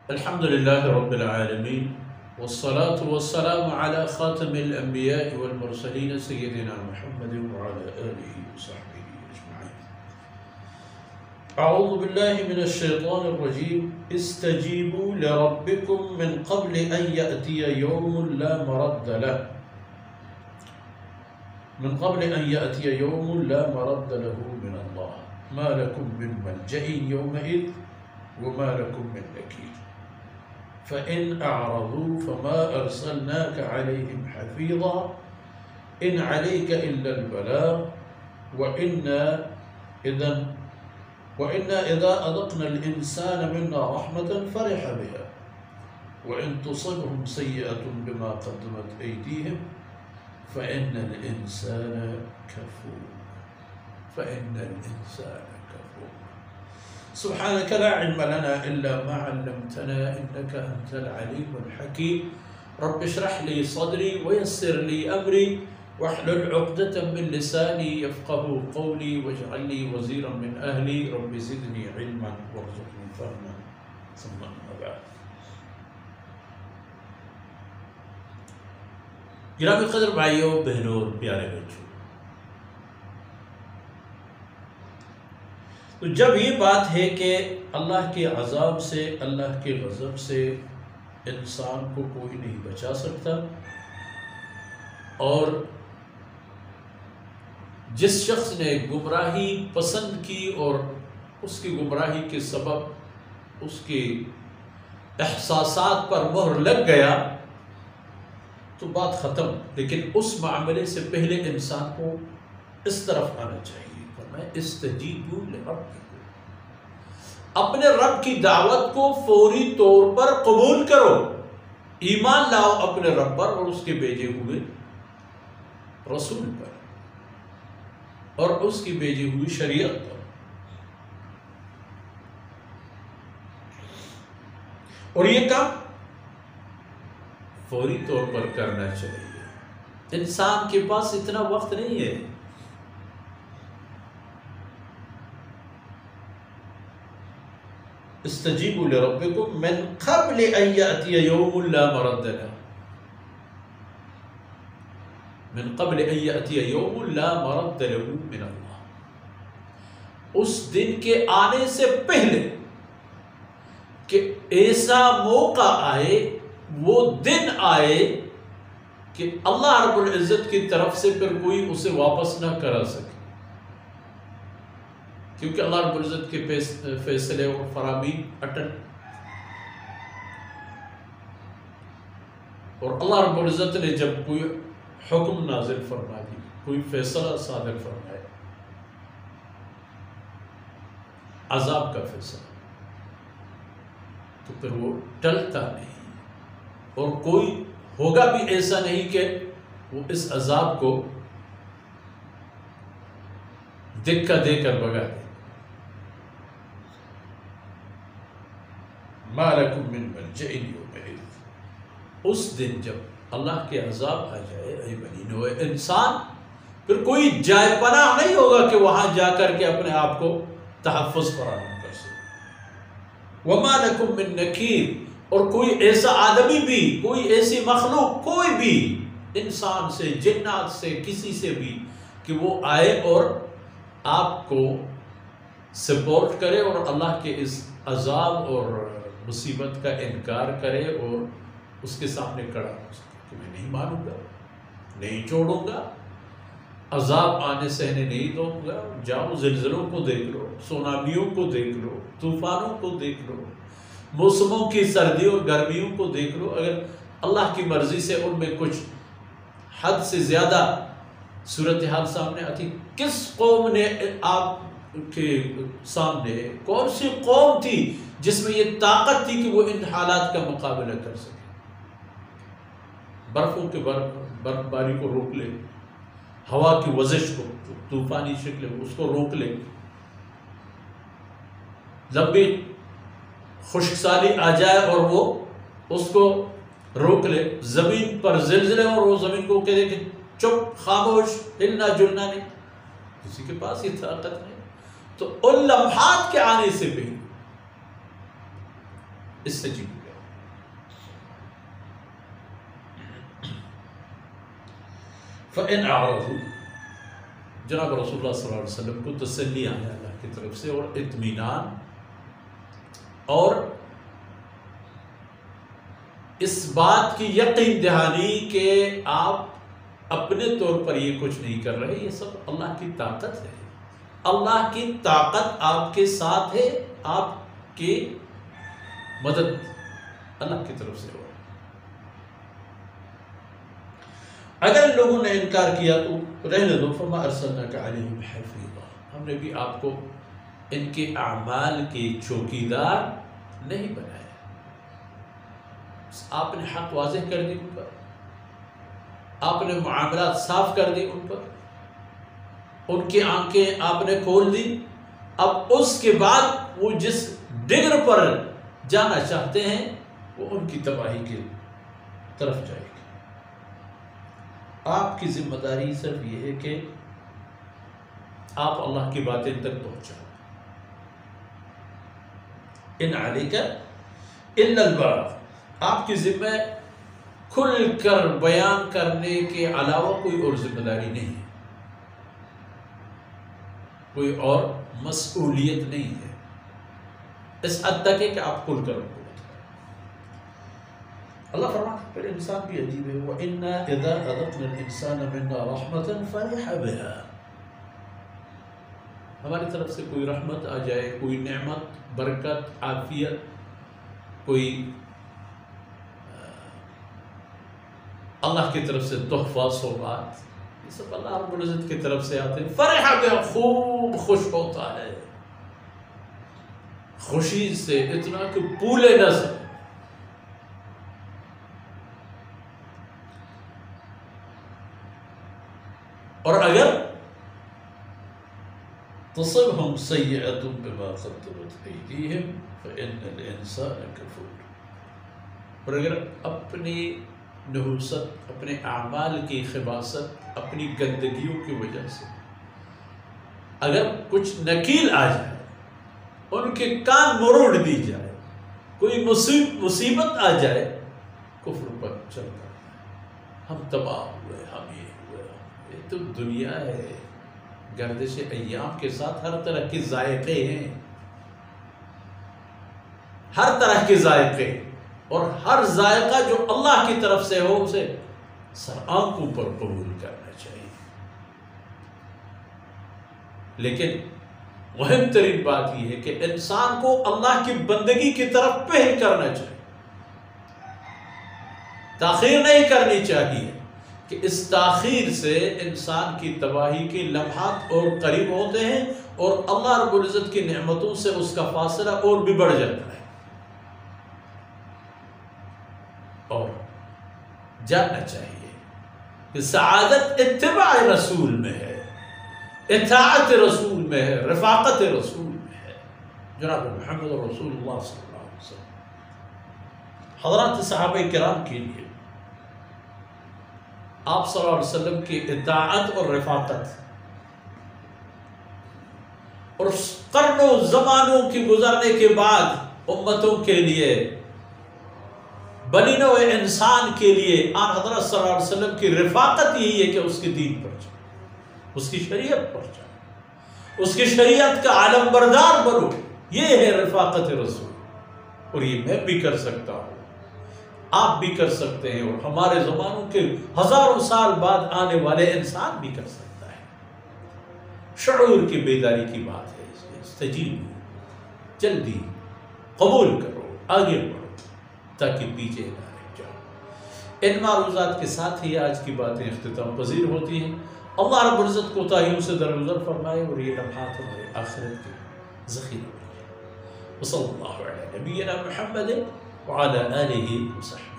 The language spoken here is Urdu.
الحمد لله رب العالمين والصلاة والسلام على خاتم الأنبياء والمرسلين سيدنا محمد وعلى آله وصحبه أجمعين. أعوذ بالله من الشيطان الرجيم. استجيبوا لربكم من قبل أن يأتي يوم لا مرد له من الله ما لكم من ملجأ يومئذ وما لكم من نكير فإن أعرضوا فما أرسلناك عليهم حفيظا إن عليك إلا البلاغ وإنا إذا أذقنا الإنسان منا رحمة فرح بها وإن تصبهم سيئة بما قدمت أيديهم فإن الإنسان كفور. سبحانك لا علم لنا إلا ما علمتنا إنك أنت العليم الحكيم. رب اشرح لي صدري ويسر لي أمري واحلل عقدة من لساني يفقه قولي واجعل لي وزيرا من أهلي رب زدني علما وارزقني فهما ثم أما بعد. گرامی قدر بھائیوں بہنوں اور پیارے بچوں، تو جب یہ بات ہے کہ اللہ کے عذاب سے، اللہ کے غضب سے انسان کو کوئی نہیں بچا سکتا، اور جس شخص نے گمراہی پسند کی اور اس کی گمراہی کے سبب اس کے احساسات پر مہر لگ گیا تو بات ختم. لیکن اس معاملے سے پہلے انسان کو اس طرف آنا چاہیے. فرمایا استجیبوا لربکم، اپنے رب کی دعوت کو فوری طور پر قبول کرو، ایمان لاؤ اپنے رب پر اور اس کے بھیجے ہوئے رسول پر اور اس کی بھیجی ہوئی شریعت پر. اور یہ کام فوری طور پر کرنا چاہیے. انسان کے پاس اتنا وقت نہیں ہے. استجیبوا لربکم من قبل ان یأتی یوم لا مرد له من قبل ان یأتی یوم لا مرد له من اللہ. اس دن کے آنے سے پہلے کہ ایسا موقع آئے، وہ دن آئے کہ اللہ رب العزت کی طرف سے پھر کوئی اسے واپس نہ کرا سکے، کیونکہ اللہ رب العزت کے فیصلے اور فرامین اٹل، اور اللہ رب العزت نے جب کوئی حکم نازل فرما دی، کوئی فیصلہ صادر فرمائے، عذاب کا فیصلہ، تو پھر وہ ٹلتا نہیں، اور کوئی ہوگا بھی ایسا نہیں کہ وہ اس عذاب کو دھکا دے کر بھگا دے. مَا لَكُم مِّن مَلْجَإٍ يَوْمَئِذٍ. اس دن جب اللہ کے عذاب آ جائے اے بنی نوع انسان، پھر کوئی جائے پناہ نہیں ہوگا کہ وہاں جا کر کے اپنے آپ کو تحفظ فراہم کر سکے. وَمَا لَكُم مِّن نَكِيرٍ. اور کوئی ایسا آدمی بھی، کوئی ایسی مخلوق، کوئی بھی انسان سے، جنات سے، کسی سے بھی کہ وہ آئے اور آپ کو سپورٹ کرے اور اللہ کے اس عذاب اور مصیبت کا انکار کرے اور اس کے سامنے کھڑا ہو سکے کہ میں نہیں مانوں گا، نہیں چھوڑوں گا، عذاب آنے سہنے نہیں دوں گا. جاؤ زلزلوں کو دیکھ لو، سونامیوں کو دیکھ لو، طوفانوں کو دیکھ لو، موسموں کی سردی اور گرمیوں کو دیکھ لو. اگر اللہ کی مرضی سے ان میں کچھ حد سے زیادہ صورتحال سامنے آتی، کس قوم نے آپ کے سامنے، کون سی قوم تھی جس میں یہ طاقت تھی کہ وہ ان حالات کا مقابلہ کر سکے؟ برفوں کے برف باری کو روک لے، ہوا کی وزش کو، طوفانی شکل اس کو روک لے، لمبی خشک سالی آ جائے اور وہ اس کو روک لے، زمین پر زلزلے اور وہ زمین کو کہے کہ چپ، خاموش، ہلنا جلنا نہیں. کسی کے پاس یہ طاقت نہیں. تو ان لمحات کے آنے سے پہلے استجیبوا له۔ فإن أعرضوا، جناب رسول اللہ صلی اللہ علیہ وسلم کو تسلی آیا اللہ کی طرف سے اور اطمینان، اور اس بات کی یقین دہانی کہ آپ اپنے طور پر یہ کچھ نہیں کر رہے، یہ سب اللہ کی طاقت ہے، اللہ کی طاقت آپ کے ساتھ ہے، آپ کی مدد اللہ کی طرف سے ہو۔ اگر لوگوں نے انکار کیا تو رہنے دو، فما ارسلناک علیہم حفیظا، ہم نے بھی آپ کو ان کے اعمال کے چوکیدار نہیں بنایا، آپ نے حق واضح کر دی ان پر، آپ نے معاملات صاف کر دی ان پر، ان کی آنکھیں آپ نے کھول دی، اب اس کے بعد وہ جس ڈگر پر جانا چاہتے ہیں وہ ان کی تباہی کی طرف جائے گی۔ آپ کی ذمہ داری صرف یہ ہے کہ آپ اللہ کی باتیں تک پہنچاؤ۔ ان علیک الا البلاغ، آپ کی ذمہ کھل کر بیان کرنے کے علاوہ کوئی اور ذمہ داری نہیں ہے، کوئی اور مسئولیت نہیں ہے، اس حد تک ہے کہ آپ کھل کر ان کو بتائیں۔ اللہ فرماتا ہے پھر انسان بھی عجیب ہے، وَإِنَّا إِذَا أَذَقْنَا الْإِنسَانَ مِنَّا رَحْمَةً فَرِحَ بِهَا، ہماری طرف سے کوئی رحمت آ جائے، کوئی نعمت، برکت، عافیت، کوئی اللہ کی طرف سے تحفہ، سوغات، یہ سب اللہ رب العزت کی طرف سے آتے ہیں، فرح بہا، خوب خوش ہوتا ہے، خوشی سے اتنا کہ پولے نہ سکے۔ اور اگر تصبهم سیئۃ بما قدمت ایدیہم فإن الإنسان کفور، اور اگر اپنی نحوست، اپنے اعمال کی خباثت، اپنی گندگیوں کی وجہ سے اگر کچھ نکیل آ جائے، ان کے کان مروڑ دی جائے، کوئی مصیبت آ جائے، کفر پر چل پڑتا ہے، ہم تباہ ہوئے، ہم یہ ہوئے، یہ تو دنیا ہے، گردش ایام کے ساتھ ہر طرح کے ذائقے ہیں، ہر طرح کے ذائقے، اور ہر ذائقہ جو اللہ کی طرف سے ہو اسے سر آنکھوں پر قبول کرنا چاہیے۔ لیکن مہم ترین بات یہ ہے کہ انسان کو اللہ کی بندگی کی طرف پہل کرنا چاہیے، تاخیر نہیں کرنی چاہیے، کہ اس تاخیر سے انسان کی تباہی کے لمحات اور قریب ہوتے ہیں، اور اللہ رب العزت کی نعمتوں سے اس کا فاصلہ اور بھی بڑھ جاتا ہے۔ اور جاننا چاہیے کہ سعادت اتباع رسول میں ہے، اطاعت رسول میں ہے، رفاقت رسول میں ہے۔ جناب محمد رسول اللہ صلی اللہ علیہ وسلم حضرات صحابہ کرام کے لیے آپ صلی اللہ علیہ وسلم کی اطاعت اور رفاقت، اور قرنوں زمانوں کی گزرنے کے بعد امتوں کے لیے، بنی نوع انسان کے لیے آن حضرت صلی اللہ علیہ وسلم کی رفاقت یہی ہے کہ اس کے دین پر چلے، اس کی شریعت پر چلے، اس کی شریعت کا عالم بردار بنو، یہ ہے رفاقت رسول۔ اور یہ میں بھی کر سکتا ہوں، آپ بھی کر سکتے ہیں، اور ہمارے زمانوں کے ہزاروں سال بعد آنے والے انسان بھی کر سکتا ہے۔ شعور کی بیداری کی بات ہے، اس لیے استجیبوا، جلدی قبول کرو، آگے بڑھو، تاکہ پیچھے نہ رہ جاؤ۔ ان معروضات کے ساتھ ہی آج کی باتیں اختتام پذیر ہوتی ہیں۔ اللہ رب العزت کوتاہیوں سے درگزر فرمائے، اور یہ لمحات ہمارے آخرت کے ذخیرے بنائے۔ وصلی اللہ علی نبینا محمد وعلی آلہ وصحبہ۔